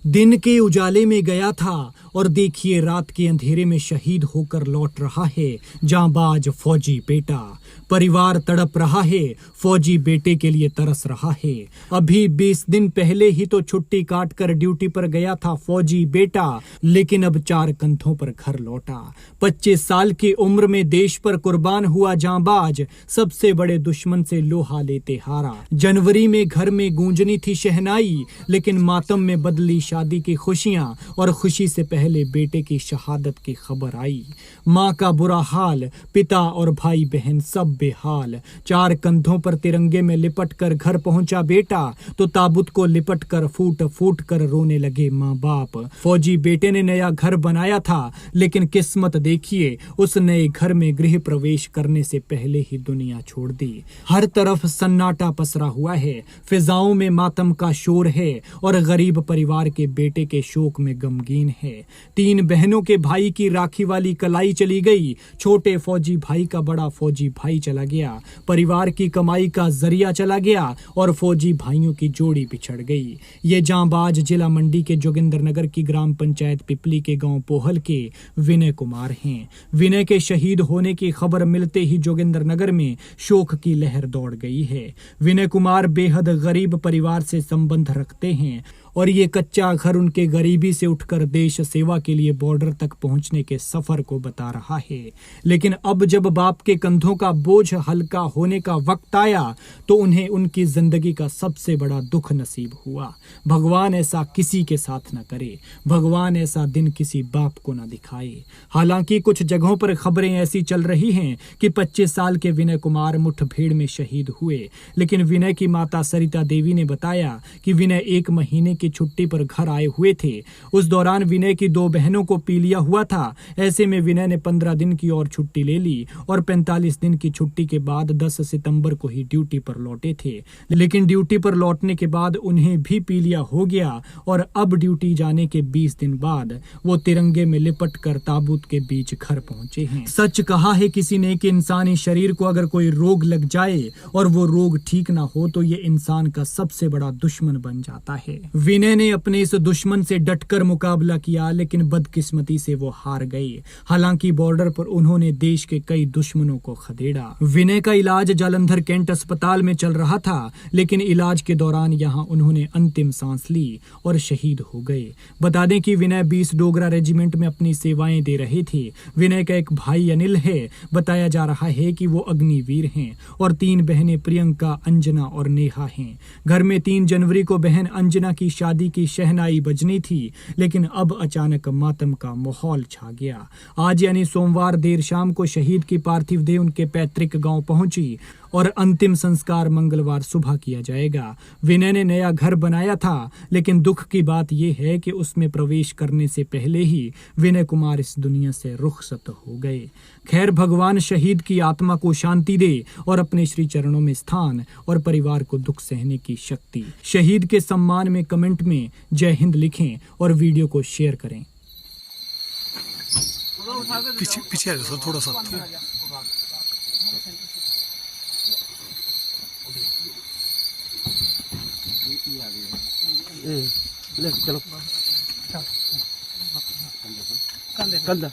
दिन के उजाले में गया था और देखिए रात के अंधेरे में शहीद होकर लौट रहा है जांबाज फौजी बेटा। परिवार तड़प रहा है, फौजी बेटे के लिए तरस रहा है। अभी 20 दिन पहले ही तो छुट्टी काट कर ड्यूटी पर गया था फौजी बेटा, लेकिन अब 4 कंधों पर घर लौटा। 25 साल की उम्र में देश पर कुर्बान हुआ जांबाज, सबसे बड़े दुश्मन से लोहा लेते हारा। जनवरी में घर में गूंजनी थी शहनाई, लेकिन मातम में बदली शादी की खुशियां और खुशी से पहले बेटे की शहादत की खबर आई। माँ का बुरा हाल, पिता और भाई बहन सब बेहाल। 4 कंधों पर तिरंगे में लिपट कर घर पहुंचा बेटा, तो ताबूत को लिपट कर फूट फूट कर रोने लगे माँ बाप। फौजी बेटे ने नया घर बनाया था, लेकिन किस्मत देखिए, उस नए घर में गृह प्रवेश करने से पहले ही दुनिया छोड़ दी। हर तरफ सन्नाटा पसरा हुआ है, फिजाओं में मातम का शोर है और गरीब परिवार के बेटे के शोक में गमगीन है। 3 बहनों के भाई की राखी वाली कलाई चली गई, छोटे फौजी भाई का बड़ा फौजी भाई चला गया, परिवार की कमाई का जरिया चला गया और फौजी भाइयों की जोड़ी बिछड़ गई। ये जांबाज जिला मंडी के जोगिंदरनगर की ग्राम पंचायत पिपली के गांव पोहल के विनय कुमार हैं। विनय के शहीद होने की खबर मिलते ही जोगिंदरनगर में शोक की लहर दौड़ गई है। विनय कुमार बेहद गरीब परिवार से संबंध रखते हैं और ये कच्चा घर उनके गरीबी से उठकर देश सेवा के लिए बॉर्डर तक पहुंचने के सफर को बता रहा है। लेकिन अब जब बाप के कंधों का बोझ हल्का होने का वक्त आया, तो उन्हें उनकी जिंदगी का सबसे बड़ा दुख नसीब हुआ। भगवान ऐसा किसी के साथ न करे, भगवान ऐसा दिन किसी बाप को न दिखाए। हालांकि कुछ जगहों पर खबरें ऐसी चल रही हैं कि 25 साल के विनय कुमार मुठभेड़ में शहीद हुए, लेकिन विनय की माता सरिता देवी ने बताया कि विनय 1 महीने की छुट्टी पर घर आए हुए थे। उस दौरान विनय की 2 बहनों को पीलिया हुआ था। ऐसे में विनय ने 15 दिन की और छुट्टी ले ली और 45 दिन की छुट्टी के बाद 10 सितंबर को ही ड्यूटी पर लौटे थे। लेकिन ड्यूटी पर लौटने के बाद उन्हें भी पीलिया हो गया और अब ड्यूटी जाने के 20 दिन बाद वो तिरंगे में लिपट कर ताबूत के बीच घर पहुंचे हैं। सच कहा है किसी ने कि इंसानी शरीर को अगर कोई रोग लग जाए और वो रोग ठीक ना हो, तो ये इंसान का सबसे बड़ा दुश्मन बन जाता है। विनय ने अपने इस दुश्मन से डटकर मुकाबला किया, लेकिन बदकिस्मती से वो हार गए। हालांकि बॉर्डर पर उन्होंने देश के कई दुश्मनों को खदेड़ा। विनय का इलाज जालंधर कैंट अस्पताल में चल रहा था, लेकिन इलाज के दौरान यहां उन्होंने अंतिम सांस ली और शहीद हो गए। बता दें कि विनय 20 डोगरा रेजिमेंट में अपनी सेवाएं दे रहे थे। विनय का एक भाई अनिल है। बताया जा रहा है कि वो अग्निवीर हैं और 3 बहनें प्रियंका, अंजना और नेहा हैं। घर में 3 जनवरी को बहन अंजना की शादी की शहनाई बजनी थी, लेकिन अब अचानक मातम का माहौल छा गया। आज यानी सोमवार देर शाम को शहीद की पार्थिव देह उनके पैतृक गांव पहुंची और अंतिम संस्कार मंगलवार सुबह किया जाएगा। विनय ने नया घर बनाया था, लेकिन दुख की बात यह है कि उसमें प्रवेश करने से पहले ही विनय कुमार इस दुनिया से रुखसत हो गए। खैर, भगवान शहीद की आत्मा को शांति दे और अपने श्री चरणों में स्थान और परिवार को दुख सहने की शक्ति। शहीद के सम्मान में कमेंट में जय हिंद लिखें और वीडियो को शेयर करें। पीछे थोड़ा सा ले चलो कंधा